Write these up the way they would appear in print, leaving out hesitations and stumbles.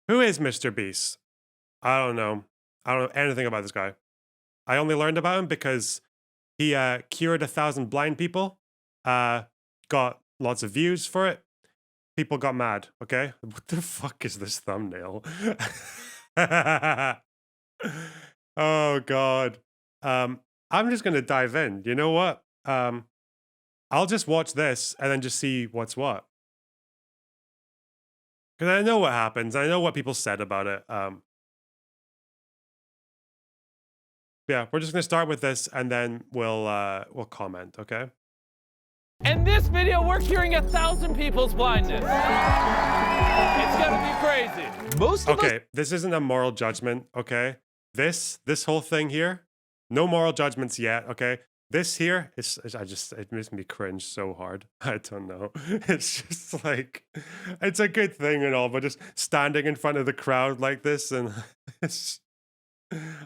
Who is MrBeast? I don't know. I don't know anything about this guy. I only learned about him because he cured 1,000 blind people, got lots of views for it. People got mad, okay? What the fuck is this thumbnail? Oh, God. I'm just going to dive in. You know what? I'll just watch this and then just see what's what. Because I know what happens. I know what people said about it. Yeah, we're just going to start with this and then we'll comment, okay? In this video, we're curing 1,000 people's blindness. It's gonna be crazy. Okay, this isn't a moral judgment, okay? This whole thing here, no moral judgments yet, okay? This here is it makes me cringe so hard. I don't know. It's just like, it's a good thing and all, but just standing in front of the crowd like this and it's,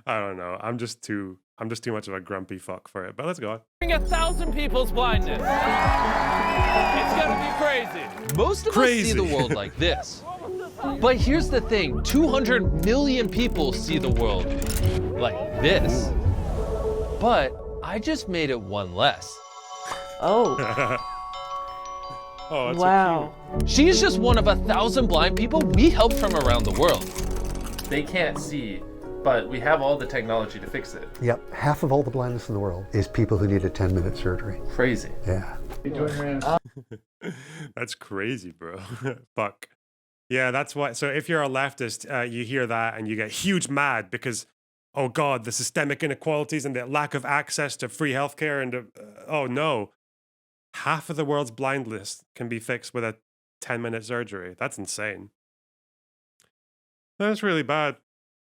I don't know. I'm just too much of a grumpy fuck for it. But let's go on. 1,000 people's blindness. It's gonna be crazy. Most of us see the world like this. But here's the thing, 200 million people see the world like this. But I just made it one less. Oh. Oh, that's wow. so cute. She's just one of 1,000 blind people we helped from around the world. They can't see, but we have all the technology to fix it. Yep, half of all the blindness in the world is people who need a 10-minute surgery. Crazy. Yeah. That's crazy, bro. Fuck. Yeah, that's why. So if you're a leftist, you hear that and you get huge mad because, oh God, the systemic inequalities and the lack of access to free healthcare and oh no, half of the world's blindness can be fixed with a 10-minute surgery. That's insane. That's really bad.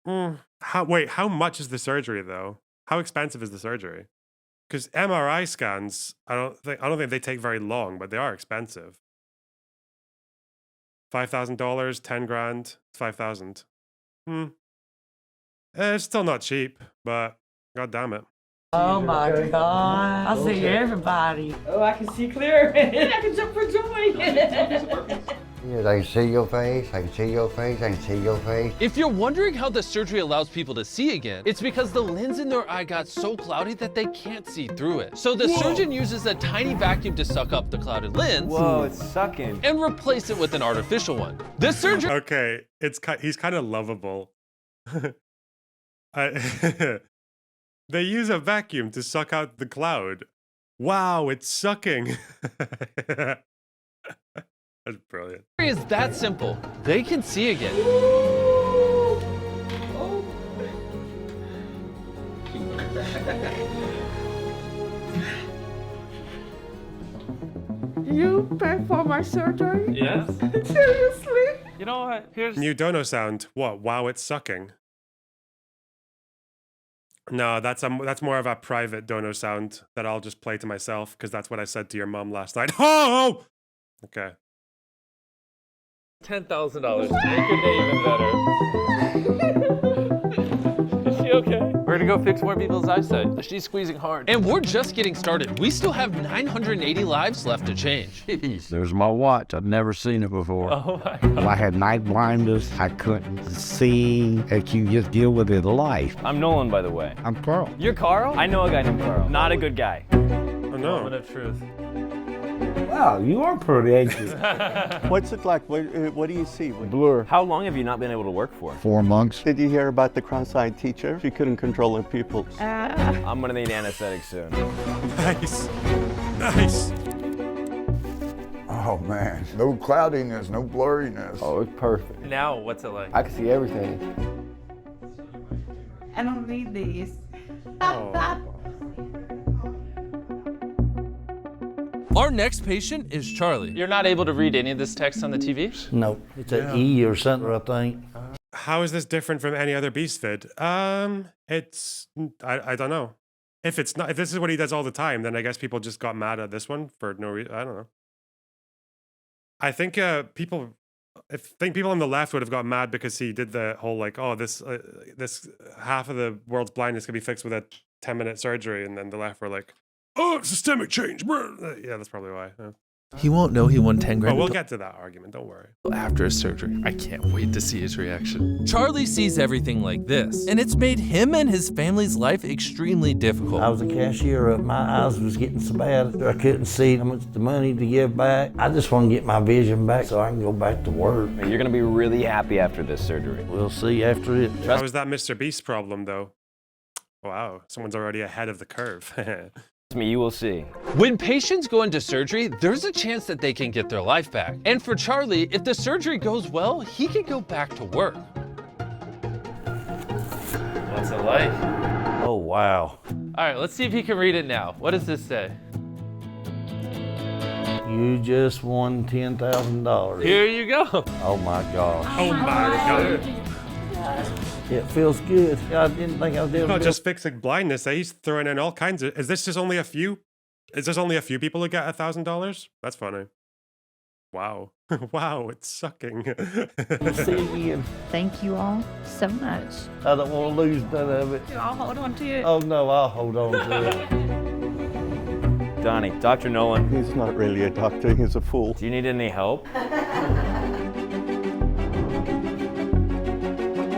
How much is the surgery though? How expensive is the surgery? Because MRI scans, I don't think they take very long, but they are expensive. $5,000, 10 grand, 5,000. It's still not cheap, but god damn it. Oh my God. I see everybody. Oh, I can see clear. I can jump for joy. Yes, I can see your face, I can see your face, I can see your face. If you're wondering how the surgery allows people to see again, it's because the lens in their eye got so cloudy that they can't see through it. So the surgeon uses a tiny vacuum to suck up the clouded lens. Whoa, it's sucking. And replace it with an artificial one. This surgery. Okay, he's kind of lovable. They use a vacuum to suck out the cloud. Wow, it's sucking. That's brilliant. Is that simple. They can see again. You pay for my surgery? Yes. Seriously? You know what? Here's New dono sound. What? Wow, it's sucking. No, that's more of a private dono sound that I'll just play to myself because that's what I said to your mom last night. Oh! Okay. $10,000 to make your day even better. Is she okay? We're gonna go fix more people's eyesight. She's squeezing hard. And we're just getting started. We still have 980 lives left to change. There's my watch. I've never seen it before. Oh my God. I had night blindness. I couldn't see. That you just deal with it life. I'm Nolan, by the way. I'm Carl. You're Carl? I know a guy named Carl. Not a good guy. Oh Moment no. of truth. Wow, you are pretty, ain't you? What's it like? What do you see? Blur. How long have you not been able to work for? 4 months. Did you hear about the cross-eyed teacher? She couldn't control her pupils. I'm gonna need anesthetic soon. Nice. Nice. Oh man, no cloudiness, no blurriness. Oh, it's perfect. Now, what's it like? I can see everything. I don't need these. Oh. Our next patient is Charlie. You're not able to read any of this text on the TV? No, it's an E or something, I think. How is this different from any other Beast vid? It's I don't know. If this is what he does all the time, then I guess people just got mad at this one for no reason. I don't know. I think people on the left would have got mad because he did the whole like, oh, this half of the world's blindness can be fixed with a 10-minute surgery, and then the left were like, oh, systemic change. Yeah, that's probably why. Yeah. He won't know he won 10 grand. Oh, we'll get to that argument. Don't worry. After his surgery. I can't wait to see his reaction. Charlie sees everything like this, and it's made him and his family's life extremely difficult. I was a cashier. My eyes was getting so bad I couldn't see how much the money to give back. I just want to get my vision back so I can go back to work. You're gonna be really happy after this surgery. We'll see after it. How was that MrBeast problem, though? Wow, someone's already ahead of the curve. Me, you will see. When patients go into surgery, there's a chance that they can get their life back. And for Charlie, if the surgery goes well, he can go back to work. What's it like? Oh, wow. All right, let's see if he can read it now. What does this say? You just won $10,000. Here you go. Oh my gosh. Oh my God. It feels good. I didn't think I was able Not to. just fixing blindness, he's throwing in all kinds of. Is this just only a few? Is this only a few people who get $1,000? That's funny. Wow. Wow, it's sucking. See you again. Thank you all so much. I don't want to lose none of it. I'll hold on to it. Oh no, I'll hold on to it. Donnie, Dr. Nolan, He's not really a doctor, he's a fool. do you need any help?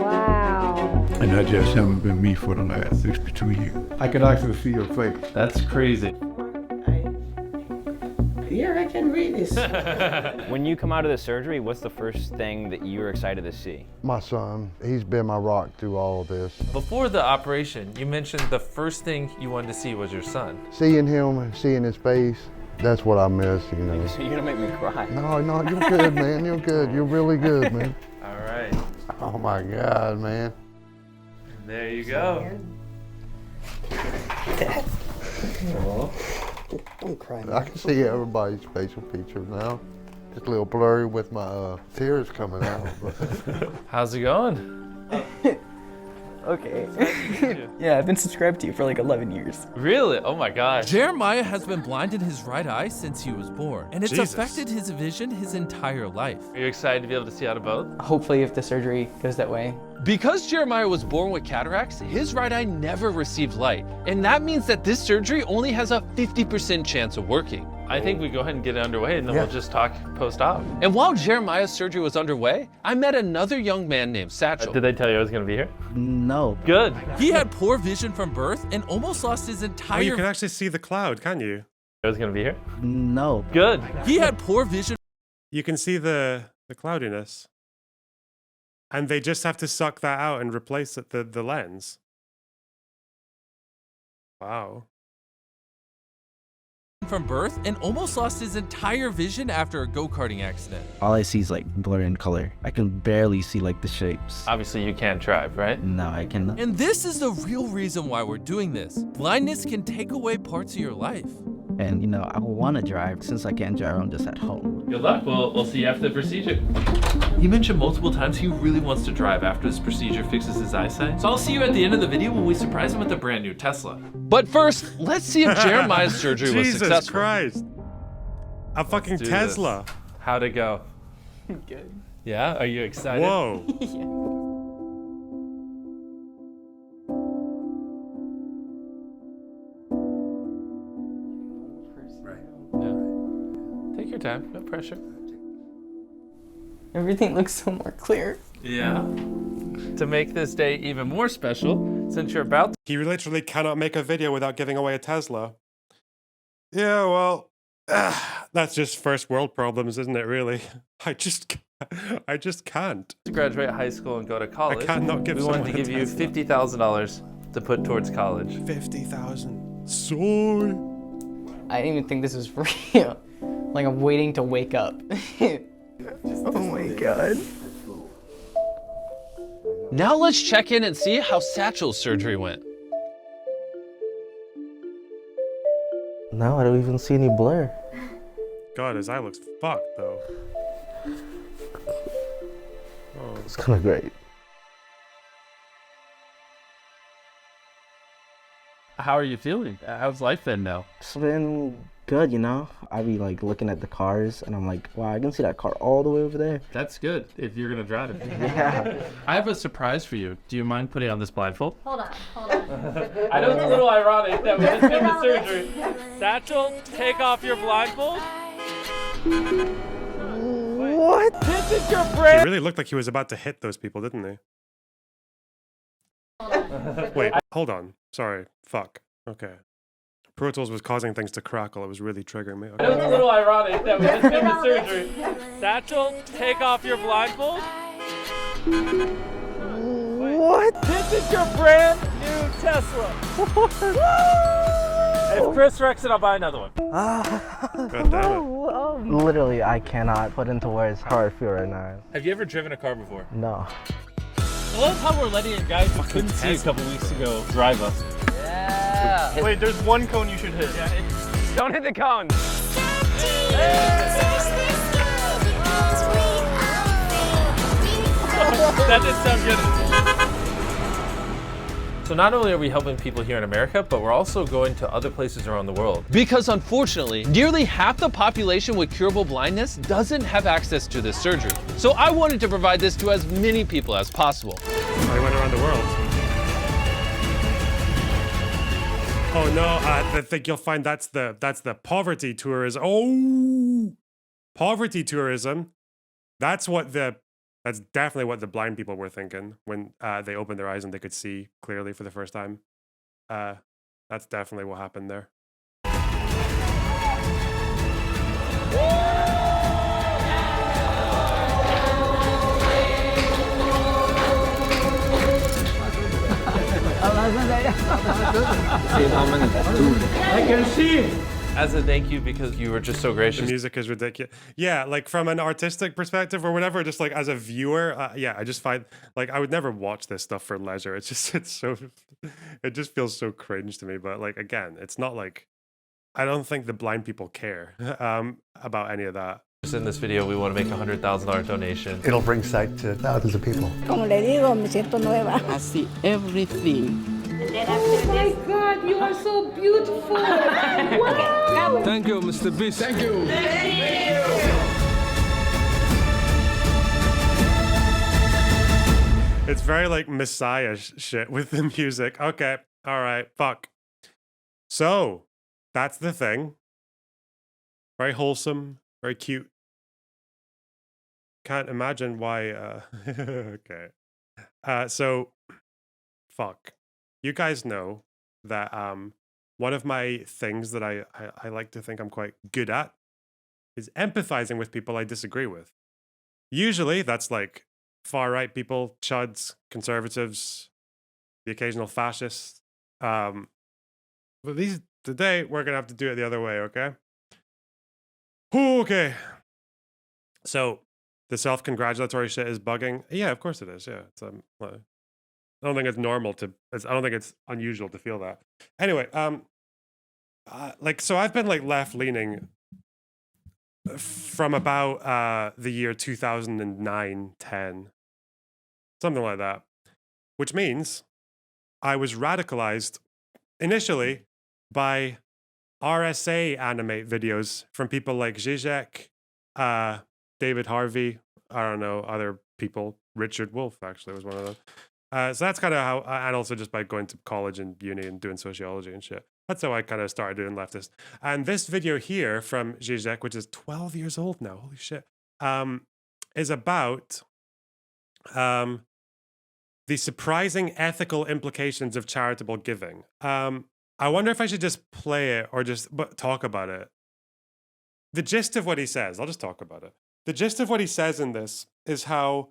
Wow. And that just haven't been me for the last 62 years. I can actually see your face. That's crazy. Here, I can read this. When you come out of the surgery, what's the first thing that you're excited to see? My son, he's been my rock through all of this. Before the operation, you mentioned the first thing you wanted to see was your son. Seeing him, seeing his face, that's what I miss, you know. You're gonna make me cry. No, you're good, man. You're good. You're really good, man. All right, Oh my God, man. there you go. Don't cry. I can see everybody's facial features now. Just a little blurry with my tears coming out. How's it going? Okay. Yeah, I've been subscribed to you for like 11 years. Really? Oh my gosh. Jeremiah has been blind in his right eye since he was born, and it's Jesus. affected his vision his entire life. Are you excited to be able to see out of both? Hopefully if the surgery goes that way. Because Jeremiah was born with cataracts, his right eye never received light. And that means that this surgery only has a 50% chance of working. I think we go ahead and get it underway and then we'll just talk post-op. And while Jeremiah's surgery was underway, I met another young man named Satchel. Did they tell you I was gonna be here? No. Good. He had poor vision from birth and almost lost his Oh, entire. you can actually see the cloud, can you? I was gonna be here? No. Good. He had poor vision. You can see the cloudiness. And they just have to suck that out and replace it, the lens. Wow. From birth and almost lost his entire vision after a go-karting accident. All I see is like blur in color. I can barely see like the shapes. Obviously you can't drive, right? No, I cannot. And this is the real reason why we're doing this. Blindness can take away parts of your life. And you know, I want to drive. Since I can't drive, I'm just at home. Good luck. We'll see you after the procedure. He mentioned multiple times he really wants to drive after this procedure fixes his eyesight. So I'll see you at the end of the video when we surprise him with a brand new Tesla. But first, let's see if Jeremiah's surgery was successful. Jesus Christ. A fucking do Tesla. this. How'd it go? Good. Yeah? Are you excited? Whoa. Take your time. No pressure. Everything looks so more clear. Yeah. To make this day even more special, since you're about to... He literally cannot make a video without giving away a Tesla. Yeah, well, that's just first world problems, isn't it, really? I just can't. To graduate high school and go to college, I cannot give we wanted someone to give a you Tesla. $50,000 to put towards college. 50,000. Soy. I didn't even think this was real. Like I'm waiting to wake up. Oh my God. Now let's check in and see how Satchel's surgery went. No, I don't even see any blur. God, his eye looks fucked, though. Oh. It's kind of great. How are you feeling? How's life been now? It's been good, you know. I be like looking at the cars and I'm like, wow, I can see that car all the way over there. That's good if you're gonna drive it. Yeah. I have a surprise for you. Do you mind putting on this blindfold? Hold on. I know it's a little ironic that we just did the surgery. Satchel, take off your blindfold. What? This is your friend. He really looked like he was about to hit those people, didn't he? Wait, hold on. Sorry. Fuck. Okay. Pro Tools was causing things to crackle. It was really triggering me. Okay. It was a little ironic that we just did the surgery. Satchel, take off your blindfold. What? This is your brand new Tesla. If Chris wrecks it, I'll buy another one. God damn it. Literally, I cannot put into words how I feel right now. Have you ever driven a car before? No. I love how we're letting a guy who couldn't see a couple weeks ago drive us. Yeah. Wait, there's one cone you should hit. Yeah, don't hit the cone. That did sound good. So not only are we helping people here in America, but we're also going to other places around the world. Because unfortunately, nearly half the population with curable blindness doesn't have access to this surgery. So I wanted to provide this to as many people as possible. I went around the world. Oh no, I think you'll find that's the poverty tourism. Oh, poverty tourism. That's definitely what the blind people were thinking when they opened their eyes and they could see clearly for the first time. That's definitely what happened there. I can see. As a thank you because you were just so gracious. The music is ridiculous. Yeah, like from an artistic perspective or whatever, just like as a viewer, yeah, I just find like I would never watch this stuff for leisure. It just feels so cringe to me. But like again, it's not like I don't think the blind people care about any of that. Just in this video, we want to make a $100,000 donation. It'll bring sight to thousands of people. Como le digo, me siento nueva. I see everything. Oh my God, you are so beautiful. Wow. Thank you, MrBeast. Thank you. It's very like Messiah shit with the music. Okay, all right, fuck. So that's the thing. Very wholesome, very cute. Can't imagine why. Okay. So, fuck. You guys know that one of my things that I like to think I'm quite good at is empathizing with people I disagree with. Usually that's like far-right people, chuds, conservatives, the occasional fascist. But today we're gonna have to do it the other way, okay? Okay. So the self-congratulatory shit is bugging. Yeah, of course it is. Yeah, it's I don't think it's normal to. I don't think it's unusual to feel that. Anyway, like so, I've been like left-leaning from about the year 2009, 10, something like that, which means I was radicalized initially by RSA animate videos from people like Zizek, David Harvey, I don't know, other people. Richard Wolff actually was one of them. So that's kind of how, and also just by going to college and uni and doing sociology and shit. That's how I kind of started doing leftist. And this video here from Zizek, which is 12 years old now, holy shit, is about the surprising ethical implications of charitable giving. I wonder if I should just play it or just talk about it. The gist of what he says, I'll just talk about it. The gist of what he says in this is how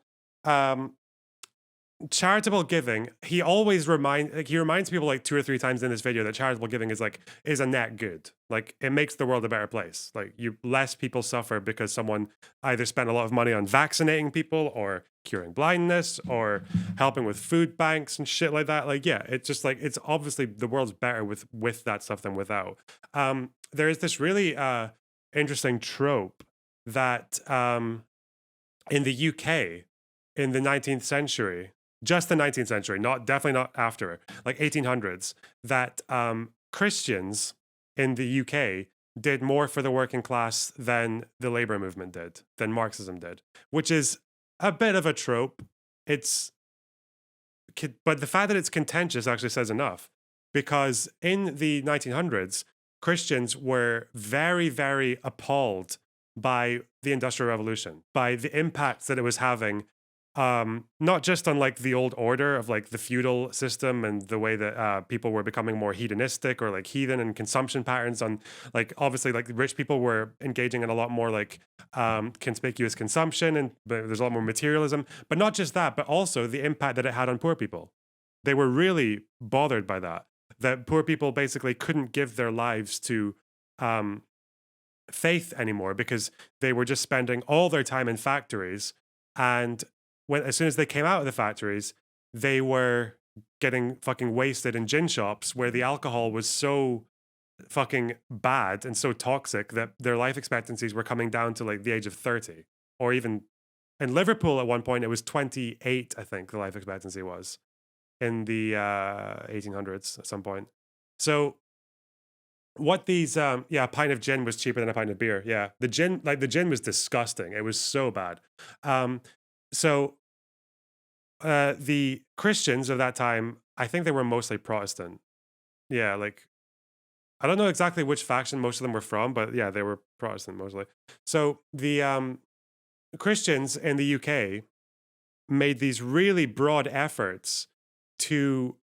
charitable giving, he always reminds people like 2 or 3 times in this video that charitable giving is a net good. Like it makes the world a better place. Like less people suffer because someone either spent a lot of money on vaccinating people or curing blindness or helping with food banks and shit like that. Like, yeah, it's just like, it's obviously the world's better with that stuff than without. There is this really interesting trope that in the UK in the 19th century, just the 19th century, definitely not after, like 1800s, that Christians in the UK did more for the working class than the labor movement did, than Marxism did, which is a bit of a trope. But the fact that it's contentious actually says enough, because in the 1900s, Christians were very, very appalled by the Industrial Revolution, by the impacts that it was having, not just on like the old order of like the feudal system and the way that people were becoming more hedonistic or like heathen and consumption patterns on like obviously like rich people were engaging in a lot more like conspicuous consumption and there's a lot more materialism, but not just that, but also the impact that it had on poor people. They were really bothered by that poor people basically couldn't give their lives to faith anymore because they were just spending all their time in factories, and as soon as they came out of the factories, they were getting fucking wasted in gin shops where the alcohol was so fucking bad and so toxic that their life expectancies were coming down to like the age of 30, or even in Liverpool at one point it was 28, I think the life expectancy was in the 1800s at some point. So what these a pint of gin was cheaper than a pint of beer. Yeah, the gin was disgusting. It was so bad. So the Christians of that time, I think they were mostly Protestant. Yeah, like I don't know exactly which faction most of them were from, but yeah, they were Protestant mostly. So the Christians in the UK made these really broad efforts to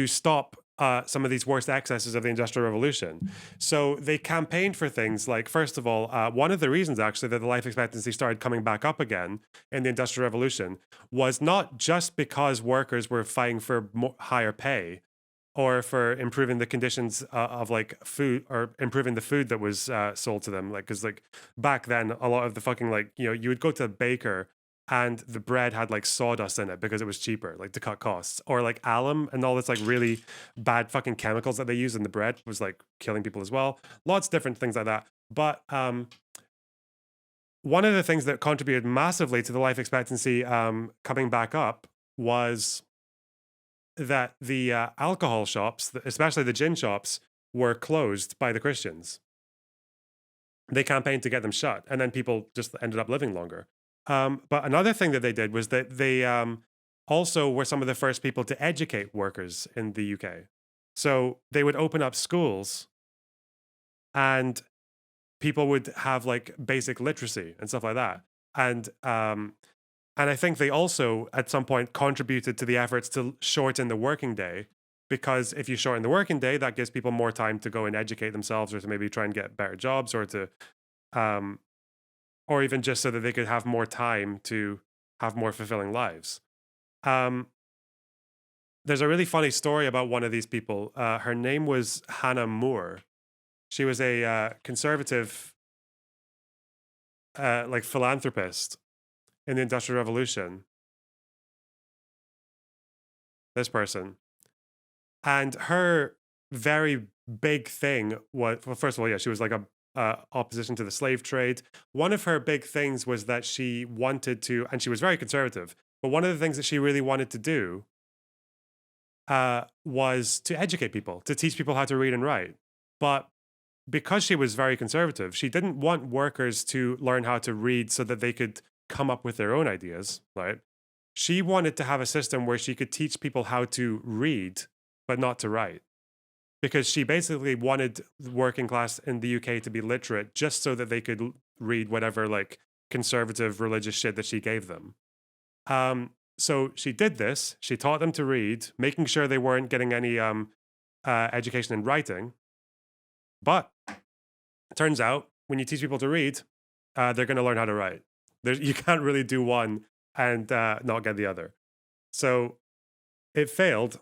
stop some of these worst excesses of the Industrial Revolution. So they campaigned for things like, first of all, one of the reasons actually that the life expectancy started coming back up again in the Industrial Revolution was not just because workers were fighting for higher pay or for improving the conditions of like food, or improving the food that was sold to them. Like, because like back then, a lot of the fucking like, you would go to a baker and the bread had like sawdust in it because it was cheaper, like to cut costs, or like alum and all this like really bad fucking chemicals that they use in the bread was like killing people as well. Lots of different things like that. But one of the things that contributed massively to the life expectancy coming back up was that the alcohol shops, especially the gin shops, were closed by the Christians. They campaigned to get them shut, and then people just ended up living longer. But another thing that they did was that they also were some of the first people to educate workers in the UK. So they would open up schools and people would have like basic literacy and stuff like that. And I think they also at some point contributed to the efforts to shorten the working day, because if you shorten the working day, that gives people more time to go and educate themselves, or to maybe try and get better jobs, or to or even just so that they could have more time to have more fulfilling lives. There's a really funny story about one of these people. Her name was Hannah Moore. She was a conservative, like philanthropist in the Industrial Revolution. This person. And her very big thing was, well, first of all, yeah, she was like a opposition to the slave trade. One of her big things was that she wanted to, and she was very conservative, but one of the things that she really wanted to do was to educate people, to teach people how to read and write. But because she was very conservative, she didn't want workers to learn how to read so that they could come up with their own ideas, right? She wanted to have a system where she could teach people how to read, but not to write. Because she basically wanted the working class in the UK to be literate just so that they could read whatever like conservative religious shit that she gave them. So she did this. She taught them to read, making sure they weren't getting any education in writing. But it turns out when you teach people to read, they're going to learn how to write. You can't really do one and not get the other. So it failed.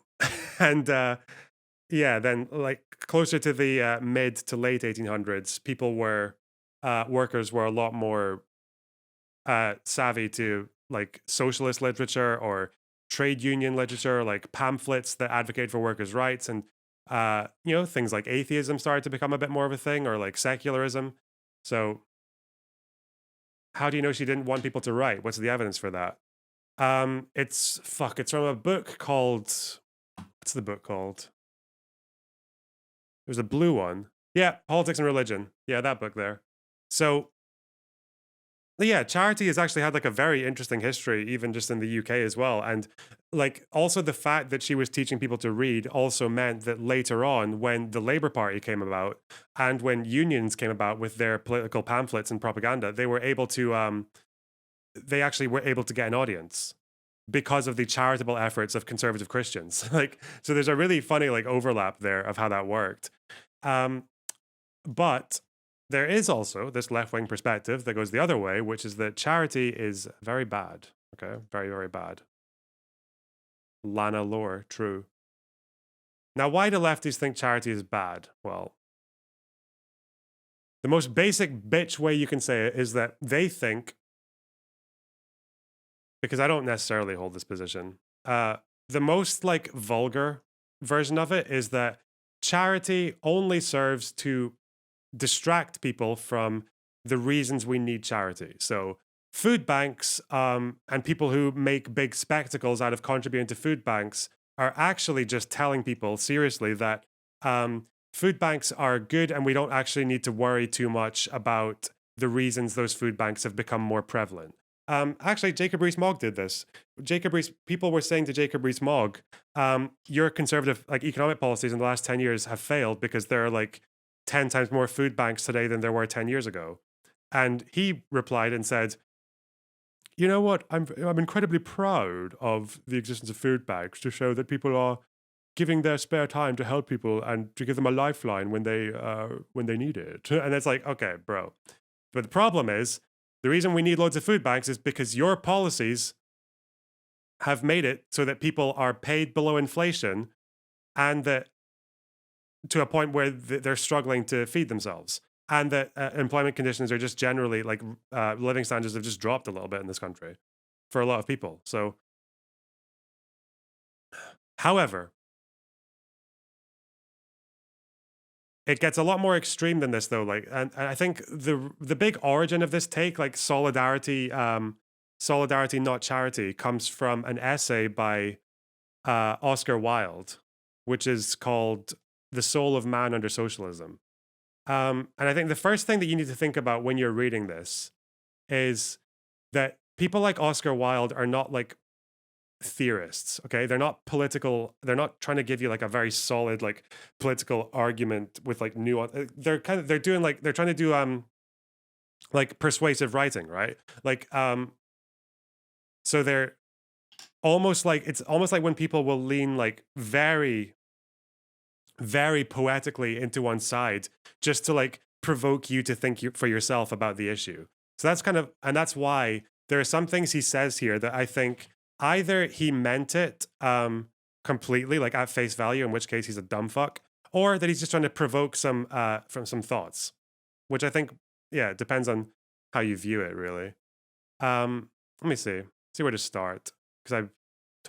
And yeah, then like closer to the mid to late 1800s, workers were a lot more savvy to like socialist literature or trade union literature, like pamphlets that advocate for workers' rights. And, things like atheism started to become a bit more of a thing, or like secularism. So how do you know she didn't want people to write? What's the evidence for that? It's from a book called, what's the book called? There's a blue one. Yeah, Politics and Religion. Yeah, that book there. So, yeah, charity has actually had like a very interesting history, even just in the UK as well. And like also the fact that she was teaching people to read also meant that later on, when the Labour Party came about and when unions came about with their political pamphlets and propaganda, they were able to they actually were able to get an audience because of the charitable efforts of conservative Christians. Like, so there's a really funny like overlap there of how that worked. But there is also this left-wing perspective that goes the other way, which is that charity is very bad. Okay, very, very bad. Lana Lore, true. Now, why do lefties think charity is bad? Well, the most basic bitch way you can say it is that they think, because I don't necessarily hold this position, the most like vulgar version of it is that charity only serves to distract people from the reasons we need charity. So food banks and people who make big spectacles out of contributing to food banks are actually just telling people seriously that food banks are good and we don't actually need to worry too much about the reasons those food banks have become more prevalent. Actually, Jacob Rees-Mogg did this. People were saying to Jacob Rees-Mogg, your conservative like economic policies in the last 10 years have failed because there are like 10 times more food banks today than there were 10 years ago. And he replied and said, you know what, I'm incredibly proud of the existence of food banks to show that people are giving their spare time to help people and to give them a lifeline when they need it. And it's like, okay, bro. But the problem is, the reason we need loads of food banks is because your policies have made it so that people are paid below inflation and that to a point where they're struggling to feed themselves, and that employment conditions are just generally like living standards have just dropped a little bit in this country for a lot of people. So, however, it gets a lot more extreme than this though. Like, and I think the big origin of this take, like solidarity, solidarity not charity, comes from an essay by Oscar Wilde, which is called The Soul of Man Under Socialism. And I think the first thing that you need to think about when you're reading this is that people like Oscar Wilde are not like theorists, okay? They're not political. They're not trying to give you like a very solid like political argument with like nuance. They're trying to do like persuasive writing, right? Like so they're almost like, it's almost like when people will lean like very poetically into one side just to like provoke you to think for yourself about the issue. So that's kind of, and that's why there are some things he says here that I think either he meant it completely, like at face value, in which case he's a dumb fuck, or that he's just trying to provoke some from some thoughts, which I think, yeah, it depends on how you view it, really. Let me see where to start, because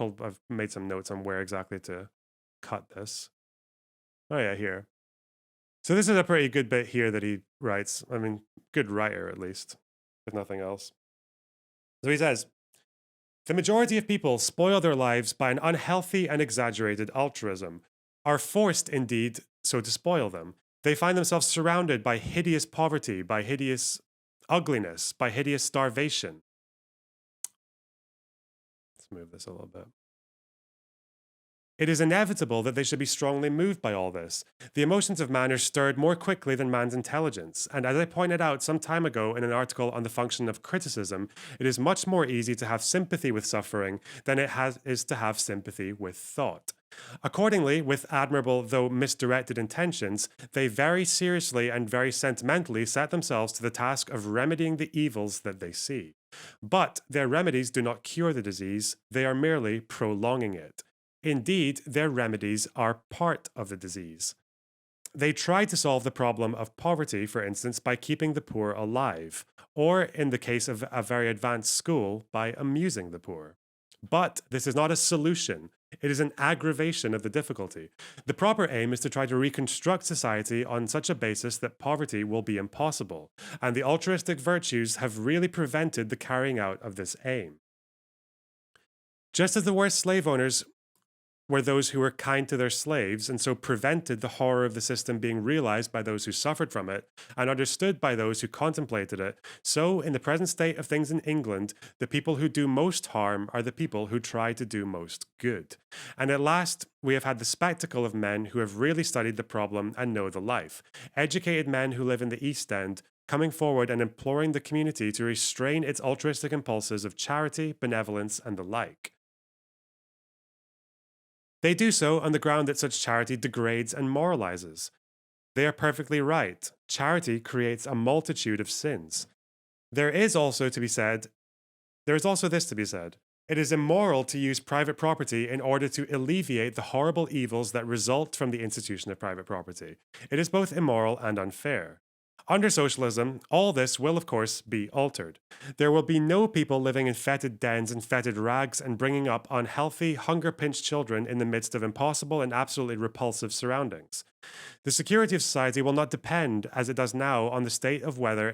I've made some notes on where exactly to cut this. Oh yeah, here. So this is a pretty good bit here that he writes. I mean, good writer at least, if nothing else. So he says, the majority of people spoil their lives by an unhealthy and exaggerated altruism, are forced indeed so to spoil them. They find themselves surrounded by hideous poverty, by hideous ugliness, by hideous starvation. Let's move this a little bit. It is inevitable that they should be strongly moved by all this. The emotions of man are stirred more quickly than man's intelligence, and as I pointed out some time ago in an article on the function of criticism, it is much more easy to have sympathy with suffering than it is to have sympathy with thought. Accordingly, with admirable though misdirected intentions, they very seriously and very sentimentally set themselves to the task of remedying the evils that they see. But their remedies do not cure the disease, they are merely prolonging it. Indeed, their remedies are part of the disease. They try to solve the problem of poverty, for instance, by keeping the poor alive, or in the case of a very advanced school, by amusing the poor. But this is not a solution. It is an aggravation of the difficulty. The proper aim is to try to reconstruct society on such a basis that poverty will be impossible, and the altruistic virtues have really prevented the carrying out of this aim. Just as the worst slave owners were those who were kind to their slaves and so prevented the horror of the system being realized by those who suffered from it and understood by those who contemplated it. So, in the present state of things in England, the people who do most harm are the people who try to do most good. And at last, we have had the spectacle of men who have really studied the problem and know the life. Educated men who live in the East End, coming forward and imploring the community to restrain its altruistic impulses of charity, benevolence, and the like. They do so on the ground that such charity degrades and moralizes. They are perfectly right. Charity creates a multitude of sins. There is also this to be said. It is immoral to use private property in order to alleviate the horrible evils that result from the institution of private property. It is both immoral and unfair. Under socialism, all this will, of course, be altered. There will be no people living in fetid dens and fetid rags and bringing up unhealthy, hunger-pinched children in the midst of impossible and absolutely repulsive surroundings. The security of society will not depend, as it does now, on the state of weather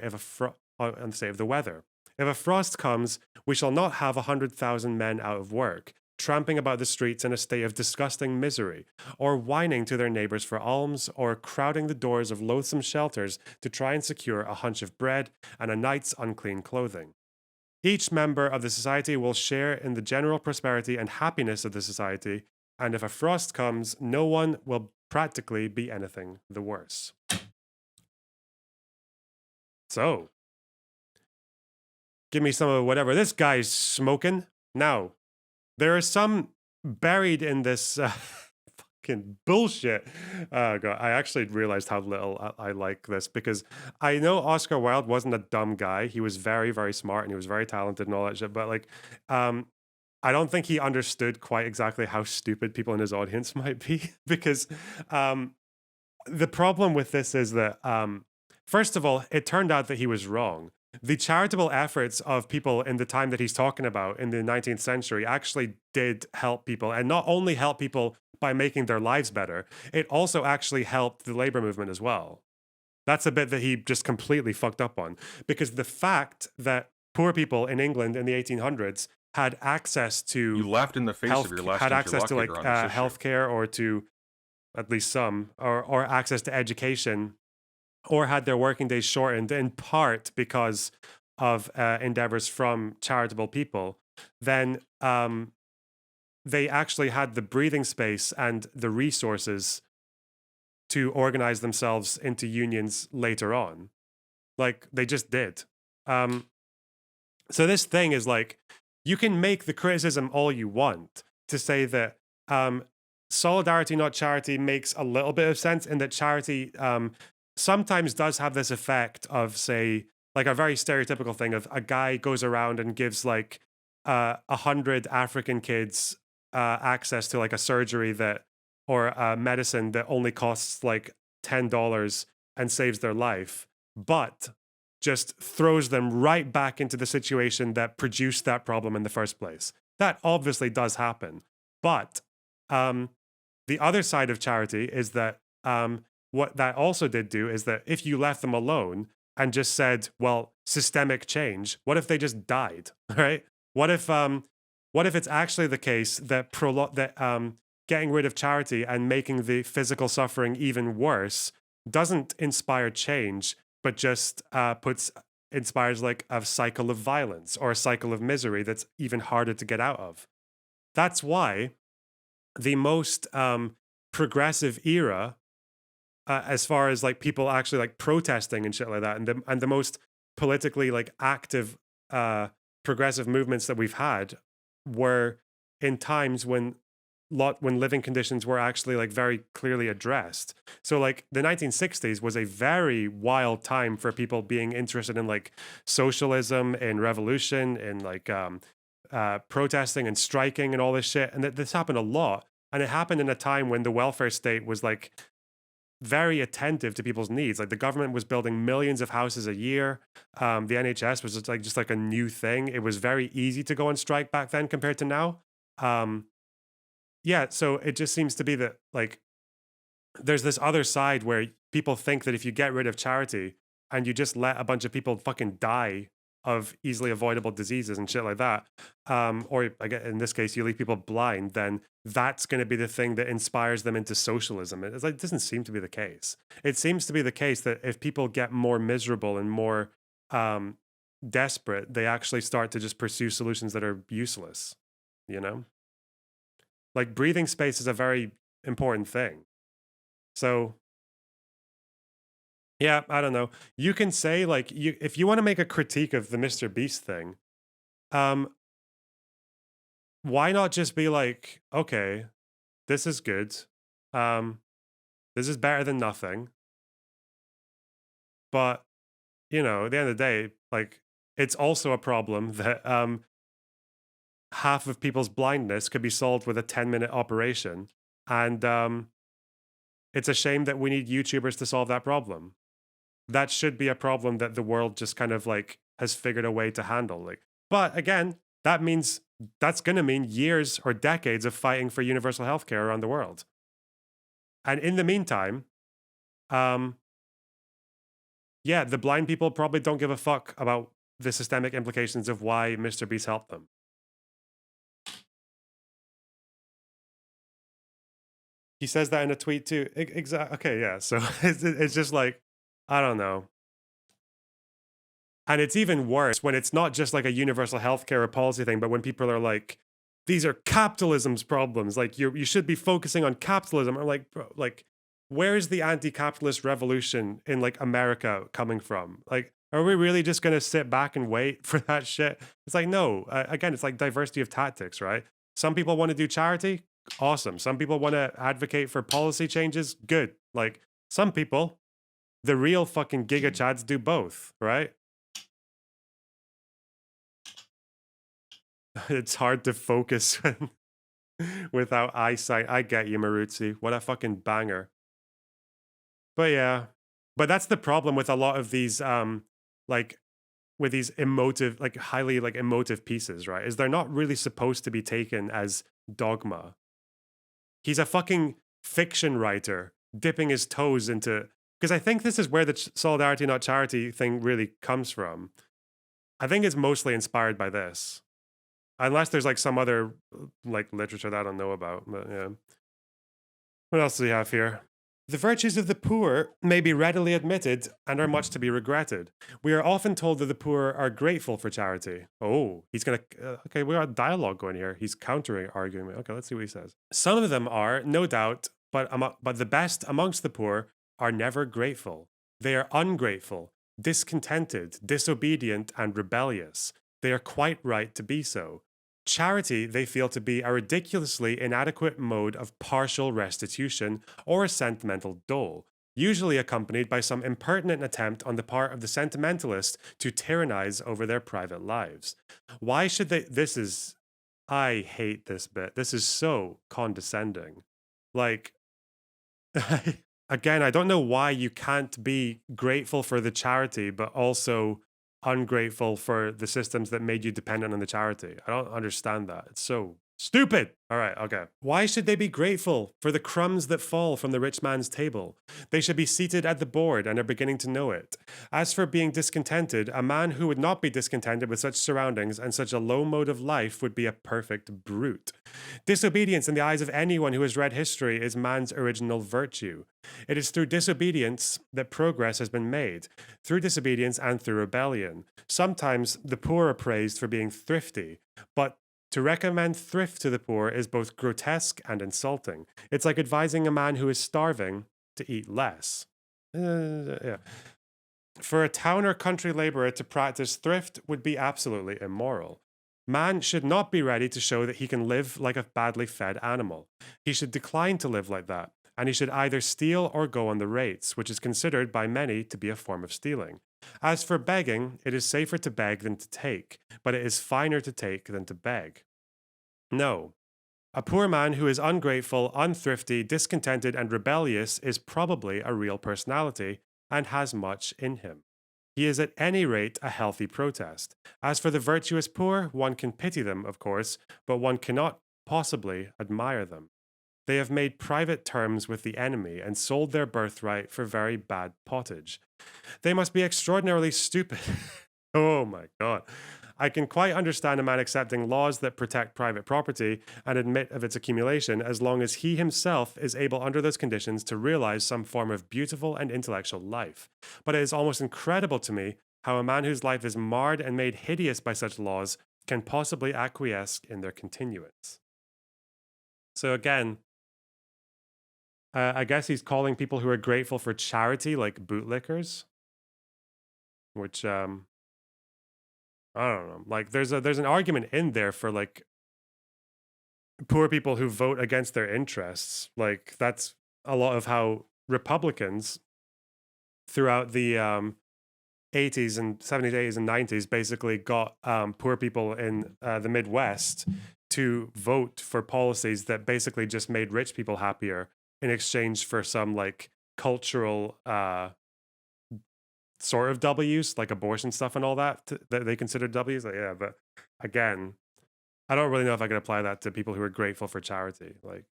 on the state of the weather. If a frost comes, we shall not have 100,000 men out of work, tramping about the streets in a state of disgusting misery, or whining to their neighbors for alms, or crowding the doors of loathsome shelters to try and secure a hunch of bread and a night's unclean clothing. Each member of the society will share in the general prosperity and happiness of the society, and if a frost comes, no one will practically be anything the worse. So, give me some of whatever this guy's smoking. Now, there is some buried in this fucking bullshit. Oh God, I actually realized how little I like this, because I know Oscar Wilde wasn't a dumb guy. He was very, very smart and he was very talented and all that shit. But like, I don't think he understood quite exactly how stupid people in his audience might be, because the problem with this is that, first of all, it turned out that he was wrong. The charitable efforts of people in the time that he's talking about in the 19th century actually did help people, and not only help people by making their lives better, it also actually helped the labor movement as well. That's a bit that he just completely fucked up on, because the fact that poor people in England in the 1800s had access to laughed in the face of your last had access to like interlocutor on this issue. healthcare, or to at least some, or access to education, or had their working days shortened in part because of endeavors from charitable people, then they actually had the breathing space and the resources to organize themselves into unions later on. Like, they just did. So this thing is like, you can make the criticism all you want to say that solidarity, not charity, makes a little bit of sense, in that charity sometimes does have this effect of, say, like a very stereotypical thing of a guy goes around and gives like 100 African kids access to like a surgery that, or a medicine that only costs like $10 and saves their life, but just throws them right back into the situation that produced that problem in the first place. That obviously does happen. But the other side of charity is that what that also did do is that if you left them alone and just said, well, systemic change, what if they just died, right? What if it's actually the case that getting rid of charity and making the physical suffering even worse doesn't inspire change, but just inspires like a cycle of violence or a cycle of misery that's even harder to get out of? That's why the most progressive era, as far as like people actually like protesting and shit like that, and the most politically like active progressive movements that we've had, were in times when living conditions were actually like very clearly addressed. So like the 1960s was a very wild time for people being interested in like socialism and revolution and like protesting and striking and all this shit. And this happened a lot. And it happened in a time when the welfare state was like very attentive to people's needs. Like the government was building millions of houses a year. The NHS was just like a new thing. It was very easy to go on strike back then compared to now. Yeah, so it just seems to be that like there's this other side where people think that if you get rid of charity and you just let a bunch of people fucking die of easily avoidable diseases and shit like that, or again, in this case, you leave people blind, then that's going to be the thing that inspires them into socialism. It's like, it doesn't seem to be the case. It seems to be the case that if people get more miserable and more desperate, they actually start to just pursue solutions that are useless, you know? Like breathing space is a very important thing. So yeah, I don't know. You can say like if you want to make a critique of the MrBeast thing, why not just be like, okay, this is good. This is better than nothing. But, you know, at the end of the day, like it's also a problem that half of people's blindness could be solved with a 10-minute operation. And it's a shame that we need YouTubers to solve that problem. That should be a problem that the world just kind of like has figured a way to handle. Like, but again, that's going to mean years or decades of fighting for universal healthcare around the world. And in the meantime, yeah, the blind people probably don't give a fuck about the systemic implications of why MrBeast helped them. He says that in a tweet too. Exactly. Okay, yeah. So it's just like, I don't know. And it's even worse when it's not just like a universal healthcare or policy thing, but when people are like, these are capitalism's problems. Like you should be focusing on capitalism. I'm like, bro, like, where is the anti-capitalist revolution in like America coming from? Like, are we really just going to sit back and wait for that shit? It's like, no, again, it's like diversity of tactics, right? Some people want to do charity. Awesome. Some people want to advocate for policy changes. Good. Like some people, the real fucking giga chads do both, right? It's hard to focus without eyesight. I get you, Maruzzi. What a fucking banger. But yeah, but that's the problem with a lot of these, like with these emotive, like highly like emotive pieces, right? Is they're not really supposed to be taken as dogma. He's a fucking fiction writer dipping his toes into, because I think this is where the solidarity not charity thing really comes from. I think it's mostly inspired by this. Unless there's like some other like literature that I don't know about, but yeah. What else do we have here? The virtues of the poor may be readily admitted and are much to be regretted. We are often told that the poor are grateful for charity. Oh, he's gonna, okay, we got a dialogue going here. He's countering, arguing. Okay, let's see what he says. Some of them are, no doubt, but the best amongst the poor are never grateful. They are ungrateful, discontented, disobedient, and rebellious. They are quite right to be so. Charity they feel to be a ridiculously inadequate mode of partial restitution or a sentimental dole, usually accompanied by some impertinent attempt on the part of the sentimentalist to tyrannize over their private lives. Why should they? I hate this bit. This is so condescending. Like, again, I don't know why you can't be grateful for the charity, but also ungrateful for the systems that made you dependent on the charity. I don't understand that. It's so stupid. All right, okay. Why should they be grateful for the crumbs that fall from the rich man's table? They should be seated at the board and are beginning to know it. As for being discontented, a man who would not be discontented with such surroundings and such a low mode of life would be a perfect brute. Disobedience in the eyes of anyone who has read history is man's original virtue. It is through disobedience that progress has been made, through disobedience and through rebellion. Sometimes the poor are praised for being thrifty, but to recommend thrift to the poor is both grotesque and insulting. It's like advising a man who is starving to eat less. Yeah. For a town or country laborer to practice thrift would be absolutely immoral. Man should not be ready to show that he can live like a badly fed animal. He should decline to live like that, and he should either steal or go on the rates, which is considered by many to be a form of stealing. As for begging, it is safer to beg than to take, but it is finer to take than to beg. No. A poor man who is ungrateful, unthrifty, discontented, and rebellious is probably a real personality and has much in him. He is at any rate a healthy protest. As for the virtuous poor, one can pity them, of course, but one cannot possibly admire them. They have made private terms with the enemy and sold their birthright for very bad pottage. They must be extraordinarily stupid. Oh my God. I can quite understand a man accepting laws that protect private property and admit of its accumulation as long as he himself is able under those conditions to realize some form of beautiful and intellectual life. But it is almost incredible to me how a man whose life is marred and made hideous by such laws can possibly acquiesce in their continuance. So again, I guess he's calling people who are grateful for charity like bootlickers, which I don't know. Like there's an argument in there for like poor people who vote against their interests. Like that's a lot of how Republicans throughout the 80s and 70s, 80s and 90s basically got poor people in the Midwest to vote for policies that basically just made rich people happier in exchange for some like cultural sort of W's, like abortion stuff and all that, that they consider W's. Like, yeah, but again, I don't really know if I could apply that to people who are grateful for charity. Like,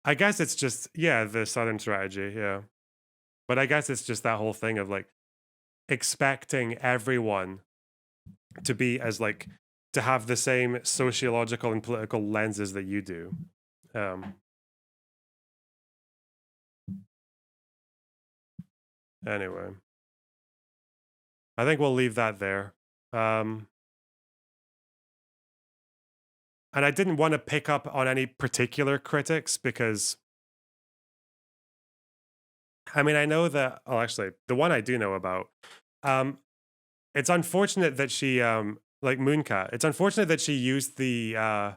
I guess it's just, yeah, the Southern strategy, yeah. But I guess it's just that whole thing of like expecting everyone to be as like, to have the same sociological and political lenses that you do. Anyway, I think we'll leave that there. And I didn't want to pick up on any particular critics because, I mean, I know that, oh, actually, the one I do know about, it's unfortunate that she, like Mooncat, it's unfortunate that she used the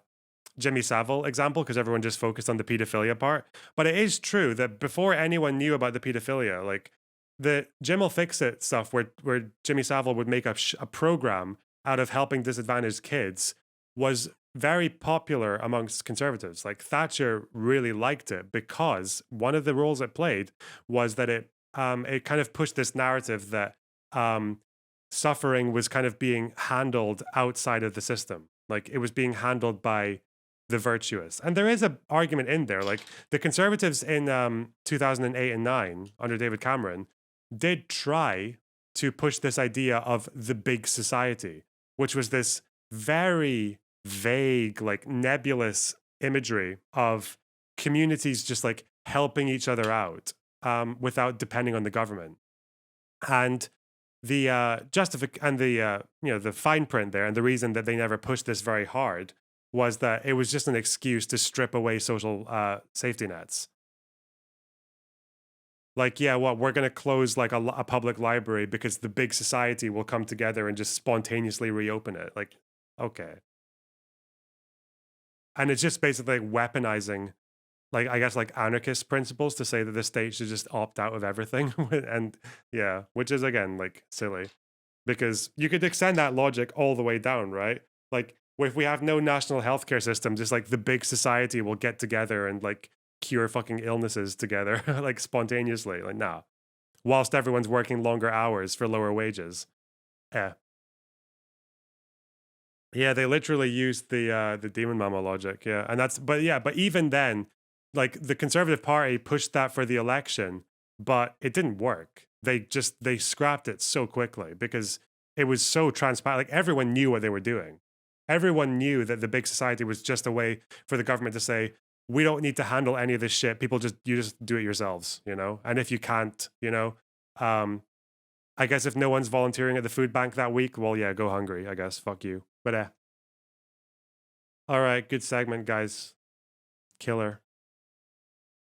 Jimmy Savile example because everyone just focused on the pedophilia part. But it is true that before anyone knew about the pedophilia, like the Jim will fix it stuff where Jimmy Savile would make a program out of helping disadvantaged kids was very popular amongst conservatives. Like Thatcher really liked it because one of the roles it played was that it kind of pushed this narrative that suffering was kind of being handled outside of the system. Like it was being handled by the virtuous. And there is an argument in there. Like the conservatives in 2008 and 9 under David Cameron did try to push this idea of the big society, which was this very vague, like nebulous imagery of communities just like helping each other out without depending on the government. And the the fine print there, and the reason that they never pushed this very hard was that it was just an excuse to strip away social safety nets. Like, yeah, we're going to close like a public library because the big society will come together and just spontaneously reopen it. Like, okay. And it's just basically like weaponizing, like, I guess, like anarchist principles to say that the state should just opt out of everything. And yeah, which is, again, like silly because you could extend that logic all the way down, right? Like, if we have no national healthcare system, just like the big society will get together and like cure fucking illnesses together, like spontaneously. Like, nah. Whilst everyone's working longer hours for lower wages. Yeah. Yeah, they literally used the demon mama logic. Yeah. And but even then, like the Conservative Party pushed that for the election, but it didn't work. They scrapped it so quickly because it was so transparent. Like everyone knew what they were doing. Everyone knew that the big society was just a way for the government to say, we don't need to handle any of this shit. People you just do it yourselves, you know? And if you can't, you know, I guess if no one's volunteering at the food bank that week, well, yeah, go hungry, I guess. Fuck you. But all right, good segment, guys. Killer.